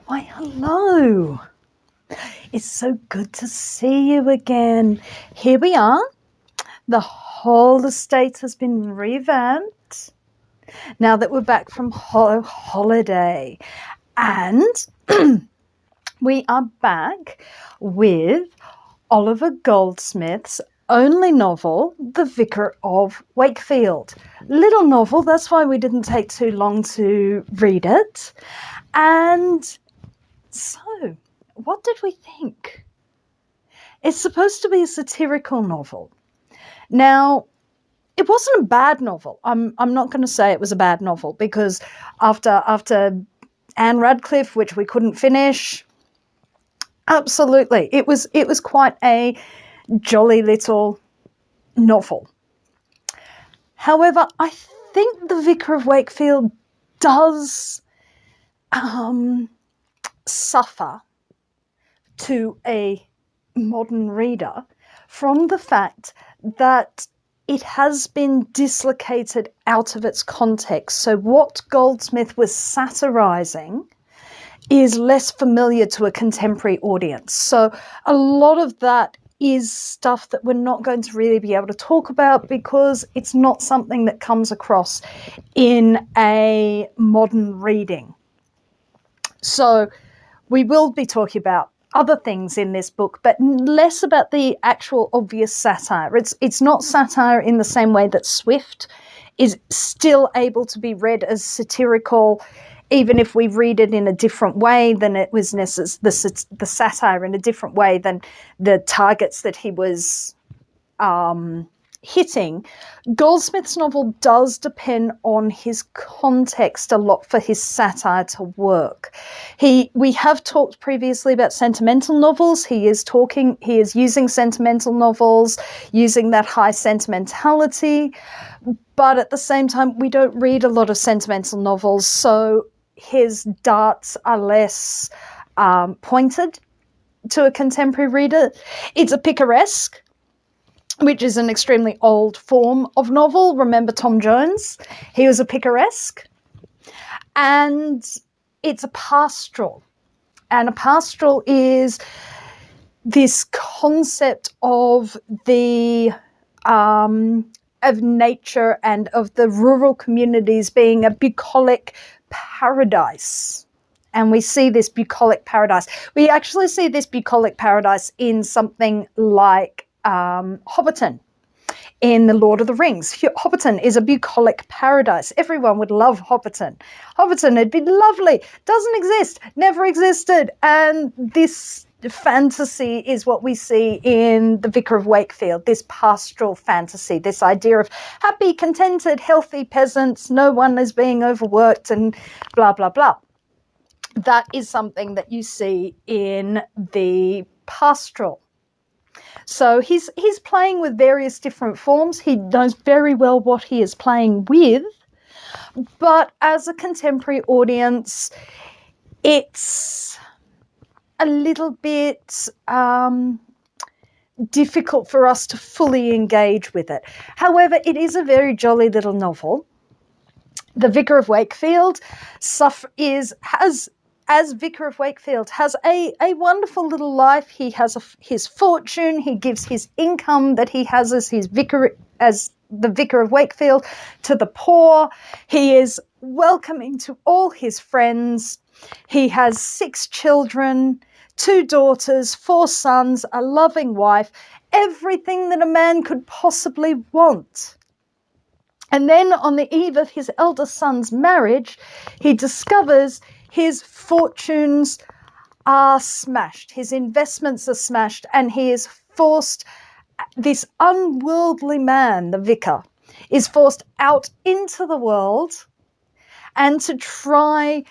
Why, hello. It's so good to see you again. Here we are. The whole estate has been revamped now that we're back from holiday. And we are back with Oliver Goldsmith's only novel, The Vicar of Wakefield. Little novel, that's why we didn't take too long to read it. And so, what did we think? It's supposed to be a satirical novel. Now, it wasn't a bad novel. I'm not going to say it was a bad novel, because after Anne Radcliffe, which we couldn't finish, absolutely, it was quite a jolly little novel. However, I think The Vicar of Wakefield does suffer to a modern reader from the fact that it has been dislocated out of its context. So what Goldsmith was satirizing is less familiar to a contemporary audience. So a lot of that is stuff that we're not going to really be able to talk about, because it's not something that comes across in a modern reading. So we will be talking about other things in this book, but less about the actual obvious satire. It's not satire in the same way that Swift is still able to be read as satirical, even if we read it in a different way than it was the satire in a different way than the targets that he was hitting. Goldsmith's novel does depend on his context a lot for his satire to work. We have talked previously about sentimental novels. He is using sentimental novels, using that high sentimentality, but at the same time, we don't read a lot of sentimental novels, so his darts are less pointed to a contemporary reader. It's a picaresque, which is an extremely old form of novel. Remember Tom Jones? He was a picaresque. And it's a pastoral. And a pastoral is this concept of of nature and of the rural communities being a bucolic paradise. And we see this bucolic paradise. We actually see this bucolic paradise in something like Hobbiton in The Lord of the Rings. Hobbiton is a bucolic paradise. Everyone would love Hobbiton. Hobbiton would be lovely. Doesn't exist. Never existed. And this fantasy is what we see in The Vicar of Wakefield, this pastoral fantasy, this idea of happy, contented, healthy peasants, no one is being overworked and blah, blah, blah. That is something that you see in the pastoral. So he's playing with various different forms. He knows very well what he is playing with, but as a contemporary audience, it's a little bit difficult for us to fully engage with it. However, it is a very jolly little novel. The Vicar of Wakefield as Vicar of Wakefield has a wonderful little life. He has his fortune. He gives his income that he has as the Vicar of Wakefield to the poor. He is welcoming to all his friends. He has 6 children, 2 daughters, 4 sons, a loving wife, everything that a man could possibly want. And then on the eve of his eldest son's marriage, he discovers his fortunes are smashed, his investments are smashed, and he is forced, this unworldly man, the vicar, is forced out into the world and to try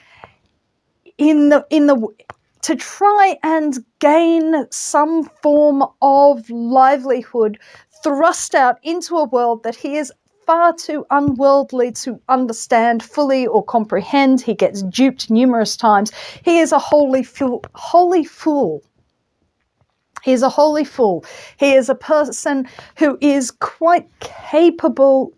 and gain some form of livelihood, thrust out into a world that he is far too unworldly to understand fully or comprehend. He gets duped numerous times. He is a holy fool. He is a holy fool. He is a person who is quite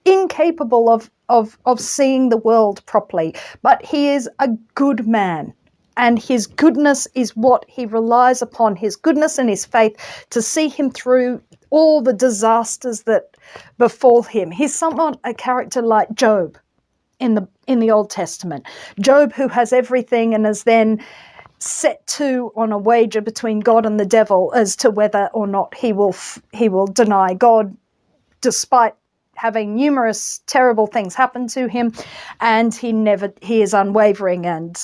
incapable of seeing the world properly. But he is a good man. and his goodness is what he relies upon, his goodness and his faith to see him through all the disasters that befall him. He's somewhat a character like Job in the Old Testament. Job, who has everything and is then set to on a wager between God and the devil as to whether or not he will deny God, despite having numerous terrible things happen to him, and he is unwavering, and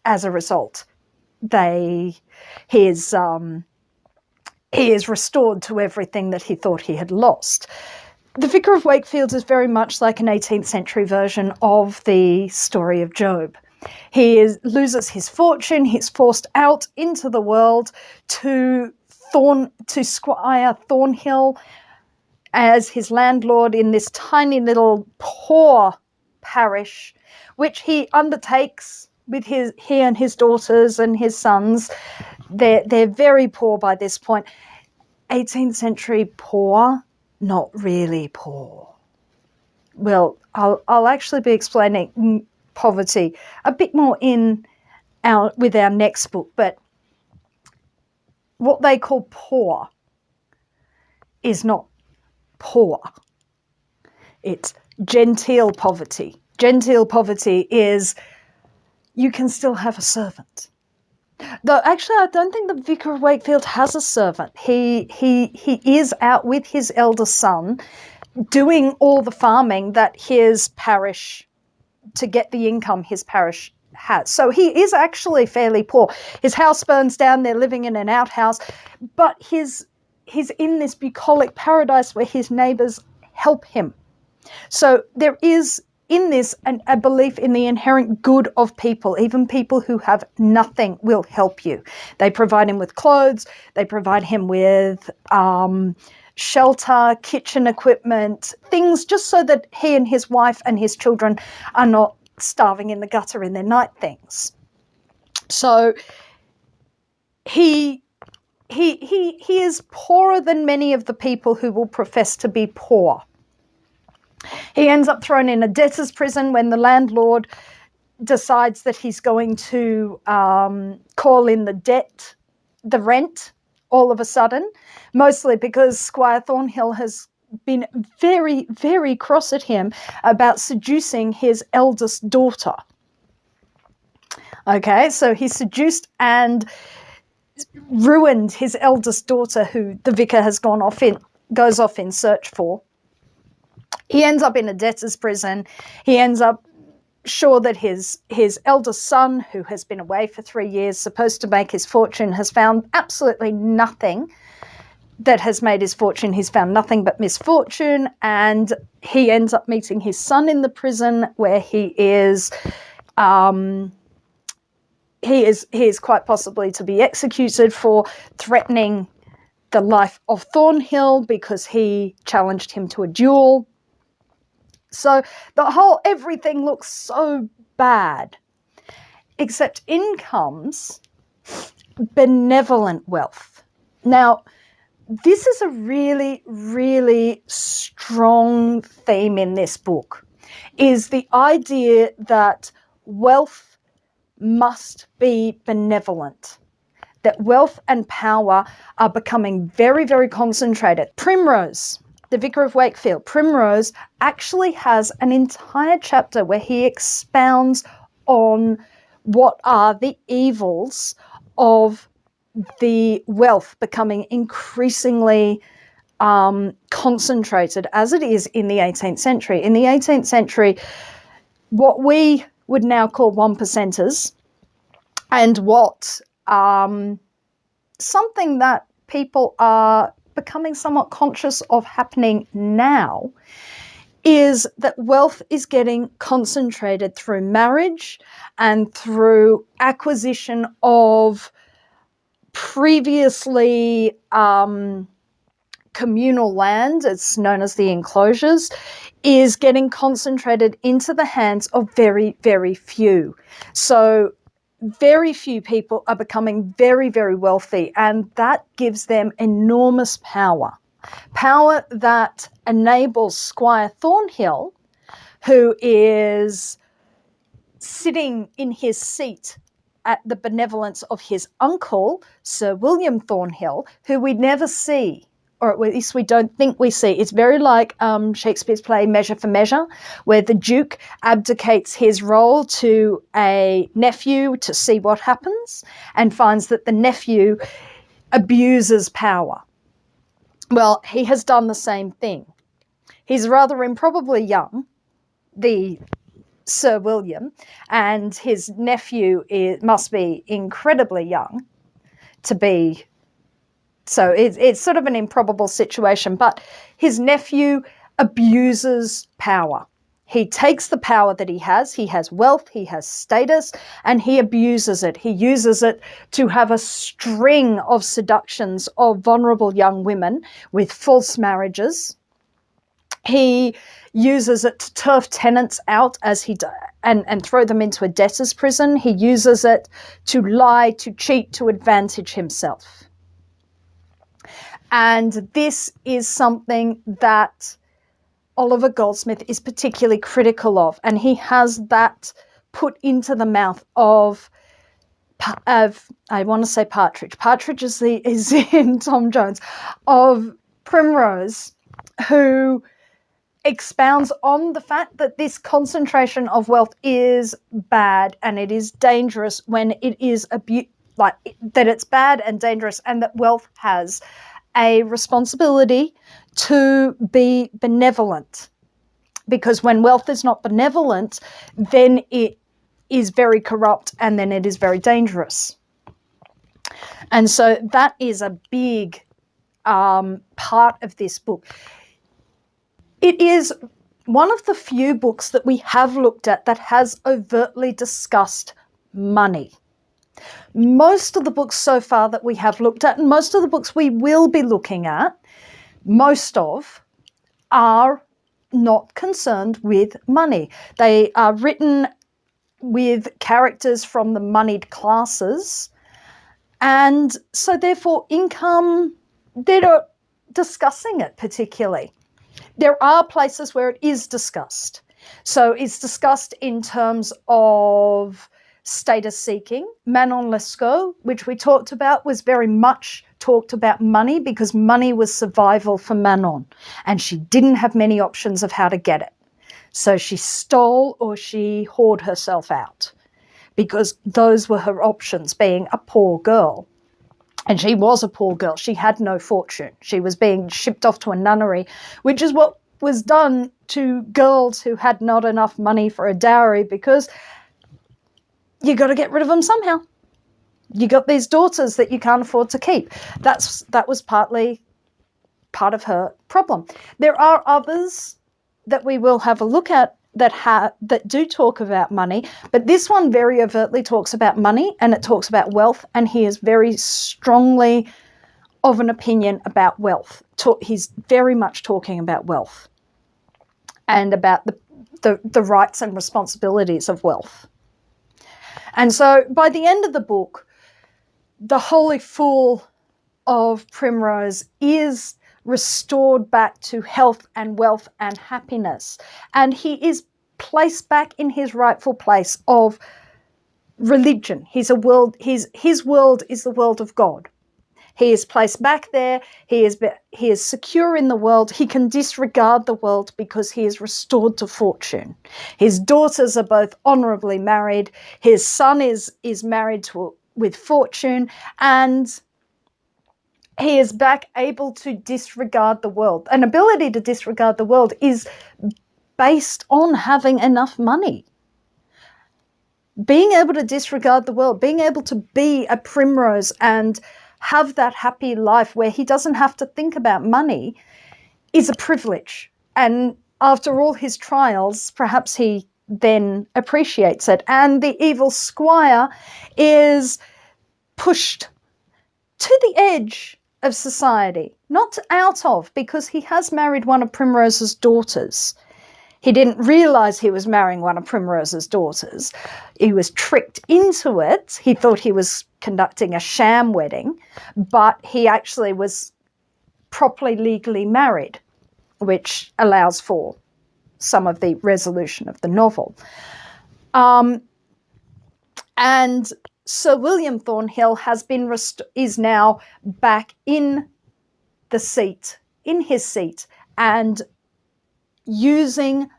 as a result, he is restored to everything that he thought he had lost. The Vicar of Wakefield is very much like an 18th century version of the story of Job. He loses his fortune. He's forced out into the world to Squire Thornhill as his landlord in this tiny little poor parish, which he undertakes with he and his daughters and his sons. They're very poor by this point. 18th century poor, not really poor. Well, I'll actually be explaining poverty a bit more with our next book, but what they call poor is not poor. It's genteel poverty. Genteel poverty is you can still have a servant. Though actually I don't think the Vicar of Wakefield has a servant. He is out with his eldest son doing all the farming that his parish, to get the income his parish has. So he is actually fairly poor. His house burns down, they're living in an outhouse, but he's in this bucolic paradise where his neighbours help him. So there is in this a belief in the inherent good of people. Even people who have nothing will help you. They provide him with clothes, they provide him with shelter, kitchen equipment, things just so that he and his wife and his children are not starving in the gutter in their night things. So he is poorer than many of the people who will profess to be poor. He ends up thrown in a debtor's prison when the landlord decides that he's going to call in the rent all of a sudden, mostly because Squire Thornhill has been very, very cross at him about seducing his eldest daughter. Okay, so he seduced and ruined his eldest daughter, who the vicar has goes off in search for. He ends up in a debtor's prison. He ends up sure that his eldest son, who has been away for 3 years, supposed to make his fortune, has found absolutely nothing that has made his fortune. He's found nothing but misfortune, and he ends up meeting his son in the prison, where he is quite possibly to be executed for threatening the life of Thornhill because he challenged him to a duel. So everything looks so bad, except in comes benevolent wealth. Now, this is a really, really strong theme in this book, is the idea that wealth must be benevolent, that wealth and power are becoming very, very concentrated. Primrose, the Vicar of Wakefield, Primrose actually has an entire chapter where he expounds on what are the evils of the wealth becoming increasingly concentrated, as it is in the 18th century. In the 18th century, what we would now call one percenters, and what something that people are becoming somewhat conscious of happening now, is that wealth is getting concentrated through marriage and through acquisition of previously communal land, it's known as the enclosures, is getting concentrated into the hands of very, very few. So very few people are becoming very, very wealthy, and that gives them enormous power. Power that enables Squire Thornhill, who is sitting in his seat at the benevolence of his uncle, Sir William Thornhill, who we never see, or at least we don't think we see. It's very like Shakespeare's play Measure for Measure, where the Duke abdicates his role to a nephew to see what happens and finds that the nephew abuses power. Well, he has done the same thing. He's rather improbably young, the Sir William, and his nephew must be incredibly young to be. So it's sort of an improbable situation, but his nephew abuses power. He takes the power that he has wealth, he has status, and he abuses it. He uses it to have a string of seductions of vulnerable young women with false marriages. He uses it to turf tenants out and throw them into a debtor's prison. He uses it to lie, to cheat, to advantage himself. And this is something that Oliver Goldsmith is particularly critical of, and he has that put into the mouth of I want to say Partridge. Partridge is in Tom Jones, of Primrose, who expounds on the fact that this concentration of wealth is bad and it is dangerous when it is that it's bad and dangerous, and that wealth has a responsibility to be benevolent, because when wealth is not benevolent, then it is very corrupt and then it is very dangerous. And so that is a big part of this book. It is one of the few books that we have looked at that has overtly discussed money. Most of the books so far that we have looked at, and most of the books we will be looking at, are not concerned with money. They are written with characters from the moneyed classes, and so therefore income, they're not discussing it particularly. There are places where it is discussed. So it's discussed in terms of status seeking. Manon Lescaut, which we talked about, was very much talked about money, because money was survival for Manon, and she didn't have many options of how to get it. So she stole or she whored herself out, because those were her options, being a poor girl. And she was a poor girl. She had no fortune. She was being shipped off to a nunnery, which is what was done to girls who had not enough money for a dowry, because you got to get rid of them somehow. You got these daughters that you can't afford to keep. That was partly part of her problem. There are others that we will have a look at that do talk about money, but this one very overtly talks about money, and it talks about wealth, and he is very strongly of an opinion about wealth. He's very much talking about wealth and about the rights and responsibilities of wealth. And so by the end of the book, the holy fool of Primrose is restored back to health and wealth and happiness, and he is placed back in his rightful place of religion. His world is the world of God. He is placed back there. He is secure in the world. He can disregard the world because he is restored to fortune. His daughters are both honorably married. His son is married with fortune, and he is back able to disregard the world. An ability to disregard the world is based on having enough money. Being able to disregard the world, being able to be a Primrose and have that happy life where he doesn't have to think about money, is a privilege. And after all his trials, perhaps he then appreciates it. And the evil squire is pushed to the edge of society, not out of, because he has married one of Primrose's daughters. He didn't realize he was marrying one of Primrose's daughters. He was tricked into it. He thought he was conducting a sham wedding, but he actually was properly legally married, which allows for some of the resolution of the novel. And Sir William Thornhill is now back in his seat, and using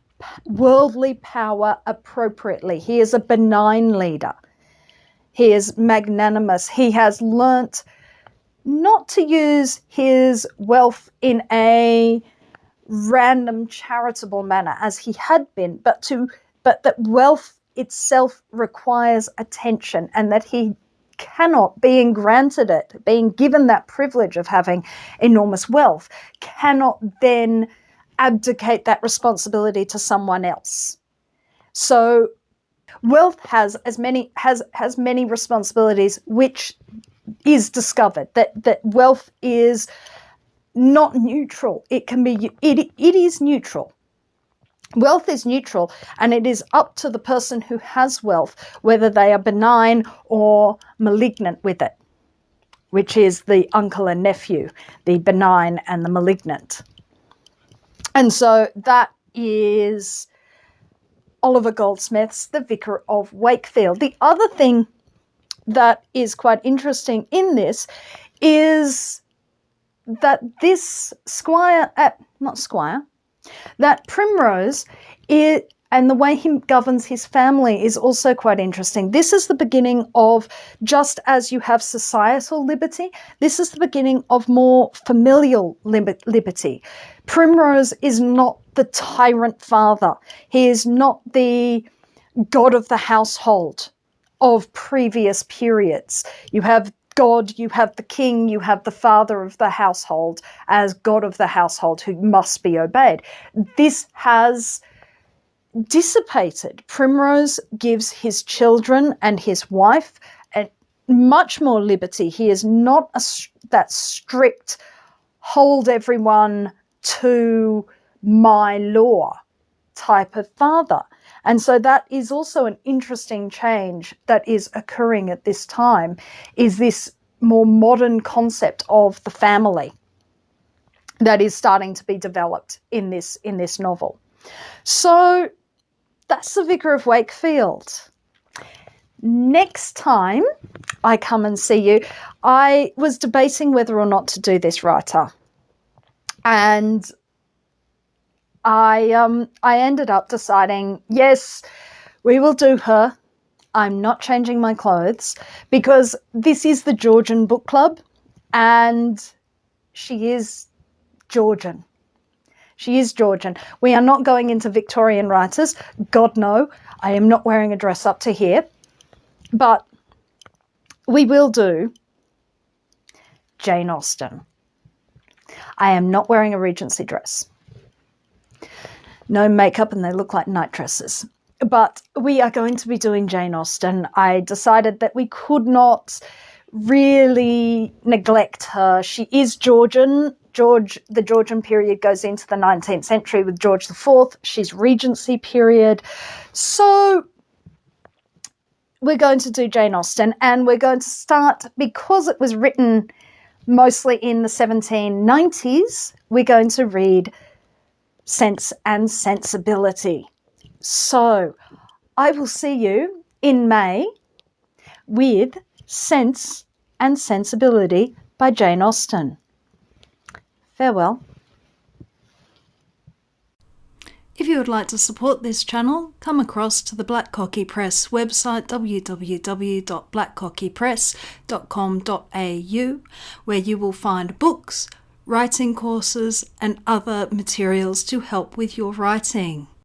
worldly power appropriately. He is a benign leader. He is magnanimous. He has learnt not to use his wealth in a random charitable manner as he had been, but that wealth itself requires attention, and that he cannot, being given that privilege of having enormous wealth, cannot then abdicate that responsibility to someone else. So wealth has many responsibilities, which is discovered that wealth is not neutral. It is neutral. Wealth is neutral, and it is up to the person who has wealth whether they are benign or malignant with it, which is the uncle and nephew, the benign and the malignant. And so that is Oliver Goldsmith's The Vicar of Wakefield. The other thing that is quite interesting in this is that that Primrose and the way he governs his family is also quite interesting. This is the beginning of, just as you have societal liberty, this is the beginning of more familial liberty. Primrose is not the tyrant father. He is not the god of the household of previous periods. You have God, you have the king, you have the father of the household as god of the household who must be obeyed. This has dissipated. Primrose gives his children and his wife much more liberty. He is not that strict, hold everyone to my law type of father. And so that is also an interesting change that is occurring at this time, is this more modern concept of the family that is starting to be developed in this novel. So that's The Vicar of Wakefield. Next time I come and see you, I was debating whether or not to do this writer. And I ended up deciding, yes, we will do her. I'm not changing my clothes, because this is the Georgian book club, and she is Georgian. She is Georgian. We are not going into Victorian writers. God, no. I am not wearing a dress up to here. But we will do Jane Austen. I am not wearing a Regency dress. No makeup, and they look like night dresses. But we are going to be doing Jane Austen. I decided that we could not really neglect her. She is Georgian. The Georgian period goes into the 19th century with George IV. She's Regency period. So we're going to do Jane Austen, and we're going to start, because it was written mostly in the 1790s, we're going to read Sense and Sensibility. So I will see you in May with Sense and Sensibility by Jane Austen. Farewell. If you would like to support this channel, come across to the Black Cockie Press website, www.blackcockiepress.com.au, where you will find books, writing courses, and other materials to help with your writing.